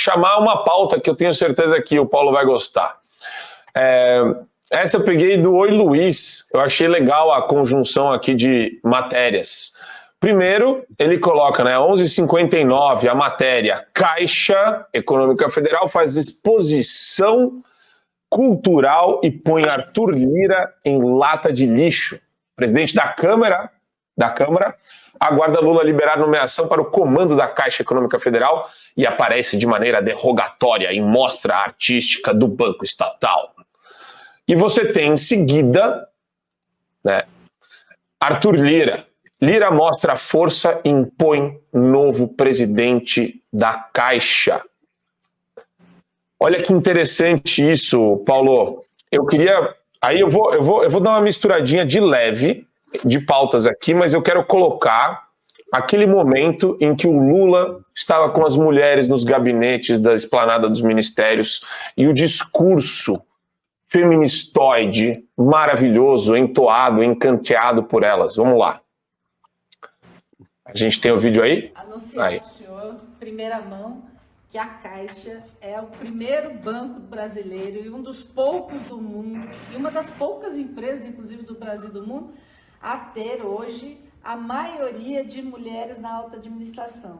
chamar uma pauta que eu tenho certeza que o Paulo vai gostar. Essa eu peguei do Oi Luiz, eu achei legal a conjunção aqui de matérias. Primeiro, ele coloca, 11h59, a matéria Caixa Econômica Federal faz exposição cultural e põe Arthur Lira em lata de lixo. Presidente da Câmara aguarda Lula liberar nomeação para o comando da Caixa Econômica Federal e aparece de maneira derrogatória em mostra artística do Banco Estatal. E você tem em seguida, Arthur Lira. Lira mostra força e impõe novo presidente da Caixa. Olha que interessante isso, Paulo. Eu queria... Aí eu vou dar uma misturadinha de leve de pautas aqui, mas eu quero colocar aquele momento em que o Lula estava com as mulheres nos gabinetes da esplanada dos ministérios e o discurso feministoide, maravilhoso, entoado, encanteado por elas. Vamos lá. A gente tem o vídeo aí? Anunciar ao senhor, primeira mão, que a Caixa é o primeiro banco brasileiro e um dos poucos do mundo, e uma das poucas empresas, inclusive do Brasil e do mundo, a ter hoje a maioria de mulheres na alta administração.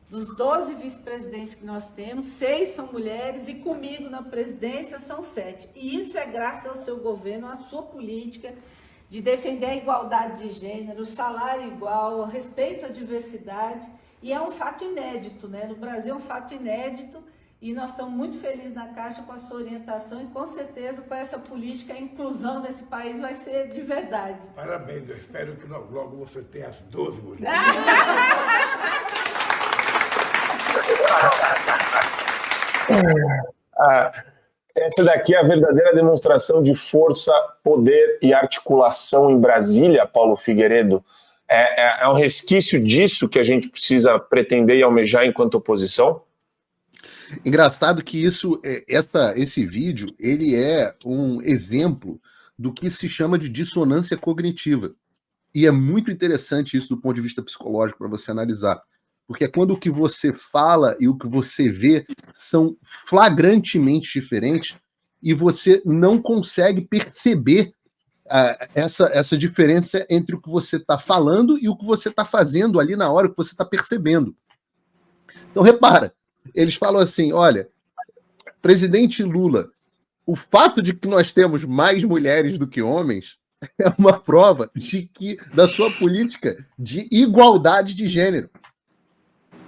Dos 12 vice-presidentes que nós temos, 6 são mulheres e comigo na presidência são 7. E isso é graças ao seu governo, à sua política de defender a igualdade de gênero, o salário igual, o respeito à diversidade. E é um fato inédito, No Brasil é um fato inédito e nós estamos muito felizes na Caixa com a sua orientação e com certeza com essa política a inclusão nesse país vai ser de verdade. Parabéns, eu espero que logo você tenha as 12 mulheres. Essa daqui é a verdadeira demonstração de força, poder e articulação em Brasília, Paulo Figueiredo. É um resquício disso que a gente precisa pretender e almejar enquanto oposição? Engraçado que esse vídeo ele é um exemplo do que se chama de dissonância cognitiva. E é muito interessante isso do ponto de vista psicológico para você analisar. Porque é quando o que você fala e o que você vê são flagrantemente diferentes e você não consegue perceber essa diferença entre o que você está falando e o que você está fazendo ali na hora, o que você está percebendo. Então, repara, eles falam assim, olha, presidente Lula, o fato de que nós temos mais mulheres do que homens é uma prova da sua política de igualdade de gênero.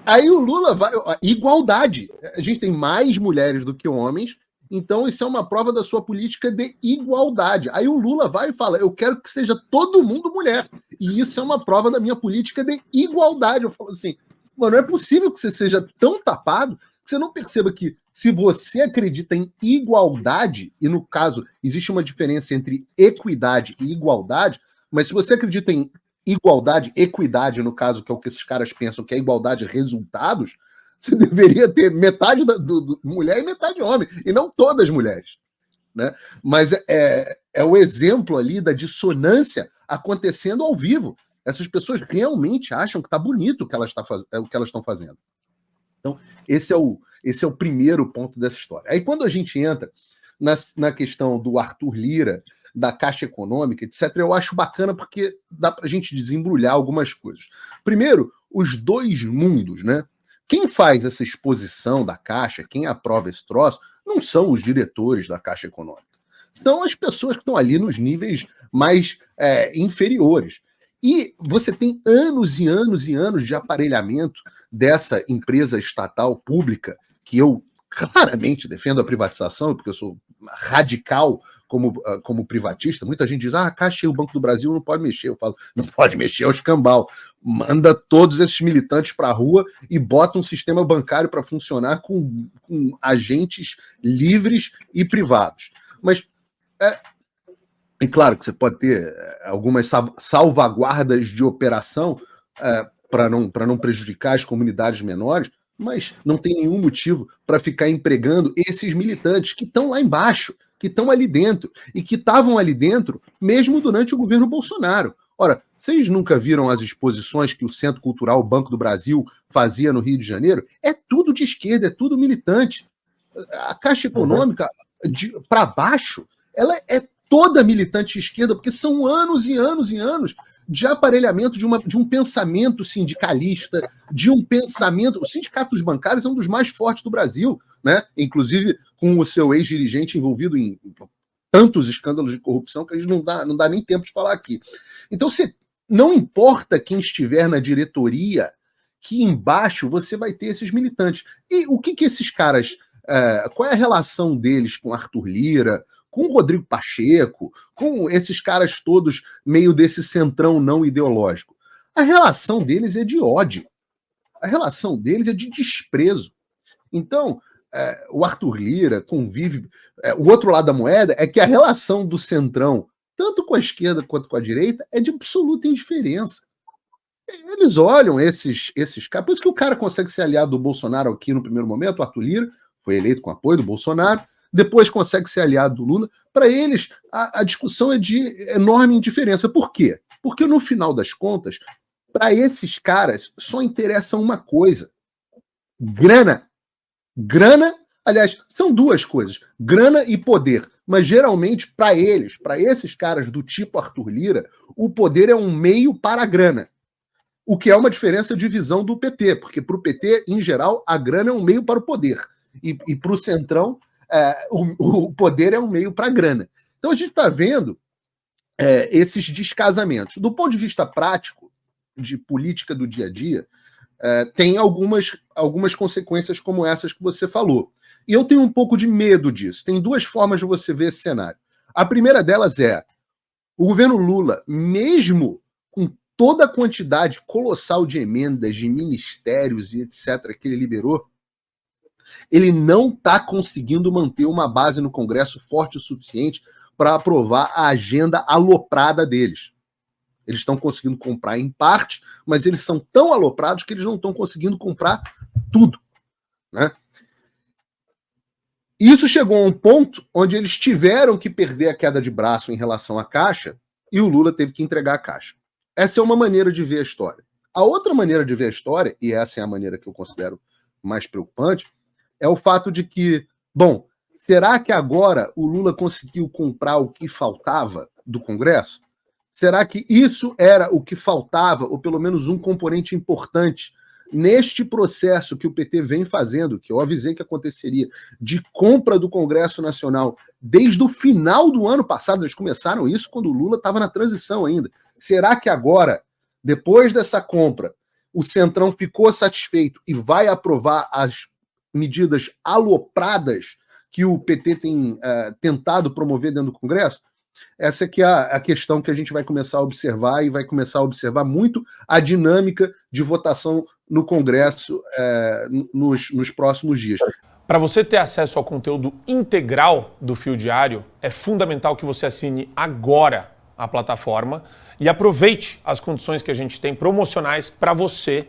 Aí o Lula vai... Igualdade. A gente tem mais mulheres do que homens, então isso é uma prova da sua política de igualdade. Aí o Lula vai e fala, eu quero que seja todo mundo mulher. E isso é uma prova da minha política de igualdade. Eu falo assim, mano, não é possível que você seja tão tapado que você não perceba que se você acredita em igualdade, e no caso existe uma diferença entre equidade e igualdade, mas se você acredita em igualdade, equidade, no caso, que é o que esses caras pensam que é igualdade de resultados, você deveria ter metade do mulher e metade homem, e não todas as mulheres. Mas é o exemplo ali da dissonância acontecendo ao vivo. Essas pessoas realmente acham que está bonito o que elas estão fazendo. Então, esse é o primeiro ponto dessa história. Aí, quando a gente entra na questão do Arthur Lira, da Caixa Econômica, etc., eu acho bacana porque dá para a gente desembrulhar algumas coisas. Primeiro, os dois mundos, Quem faz essa exposição da Caixa, quem aprova esse troço, não são os diretores da Caixa Econômica. São as pessoas que estão ali nos níveis mais inferiores. E você tem anos e anos e anos de aparelhamento dessa empresa estatal pública, que eu claramente defendo a privatização, porque eu sou radical como privatista. Muita gente diz, a Caixa e o Banco do Brasil não pode mexer. Eu falo, não pode mexer, é o escambau. Manda todos esses militantes para a rua e bota um sistema bancário para funcionar com agentes livres e privados. Mas, e claro que você pode ter algumas salvaguardas de operação para não prejudicar as comunidades menores, mas não tem nenhum motivo para ficar empregando esses militantes que estão lá embaixo, que estão ali dentro, e que estavam ali dentro mesmo durante o governo Bolsonaro. Ora, Vocês nunca viram as exposições que o Centro Cultural Banco do Brasil fazia no Rio de Janeiro? É tudo de esquerda, é tudo militante. A Caixa Econômica, para baixo, ela é toda militante esquerda, porque são anos e anos e anos de aparelhamento de um pensamento sindicalista, de um pensamento... O Sindicato dos Bancários é um dos mais fortes do Brasil, né? Inclusive com o seu ex-dirigente envolvido em tantos escândalos de corrupção que a gente não dá nem tempo de falar aqui. Então, não importa quem estiver na diretoria, que embaixo você vai ter esses militantes. E o que esses caras... qual é a relação deles com Arthur Lira, com o Rodrigo Pacheco, com esses caras todos meio desse centrão não ideológico? A relação deles é de ódio. A relação deles é de desprezo. Então, o Arthur Lira convive... o outro lado da moeda é que a relação do centrão, tanto com a esquerda quanto com a direita, é de absoluta indiferença. Eles olham esses caras... Por isso que o cara consegue ser aliado do Bolsonaro aqui no primeiro momento, o Arthur Lira, foi eleito com apoio do Bolsonaro, depois consegue ser aliado do Lula. Para eles, a discussão é de enorme indiferença. Por quê? Porque, no final das contas, para esses caras, só interessa uma coisa: grana. Grana, aliás, são duas coisas: grana e poder. Mas, geralmente, para eles, para esses caras do tipo Arthur Lira, o poder é um meio para a grana. O que é uma diferença de visão do PT, porque para o PT, em geral, a grana é um meio para o poder. E para o Centrão, o poder é um meio para a grana. Então a gente está vendo esses descasamentos. Do ponto de vista prático, de política do dia a dia, tem algumas consequências como essas que você falou. E eu tenho um pouco de medo disso. Tem duas formas de você ver esse cenário. A primeira delas é o governo Lula, mesmo com toda a quantidade colossal de emendas, de ministérios e etc. que ele liberou, ele não está conseguindo manter uma base no Congresso forte o suficiente para aprovar a agenda aloprada deles. Eles estão conseguindo comprar em parte, mas eles são tão aloprados que eles não estão conseguindo comprar tudo, né? Isso chegou a um ponto onde eles tiveram que perder a queda de braço em relação à Caixa e o Lula teve que entregar a Caixa. Essa é uma maneira de ver a história. A outra maneira de ver a história, e essa é a maneira que eu considero mais preocupante, é o fato de que, bom, será que agora o Lula conseguiu comprar o que faltava do Congresso? Será que isso era o que faltava, ou pelo menos um componente importante, neste processo que o PT vem fazendo, que eu avisei que aconteceria, de compra do Congresso Nacional desde o final do ano passado? Eles começaram isso quando o Lula estava na transição ainda. Será que agora, depois dessa compra, o Centrão ficou satisfeito e vai aprovar as medidas alopradas que o PT tem tentado promover dentro do Congresso? Essa é que é a questão que a gente vai começar a observar, e vai começar a observar muito a dinâmica de votação no Congresso nos próximos dias. Para você ter acesso ao conteúdo integral do Fio Diário, é fundamental que você assine agora a plataforma e aproveite as condições que a gente tem promocionais para você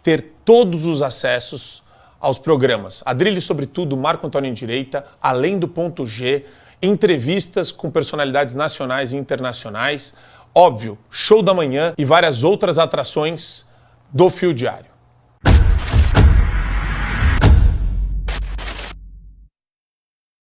ter todos os acessos aos programas Adrilho sobre Tudo, Marco Antônio em Direita, Além do Ponto G, entrevistas com personalidades nacionais e internacionais, óbvio, Show da Manhã e várias outras atrações do Fio Diário.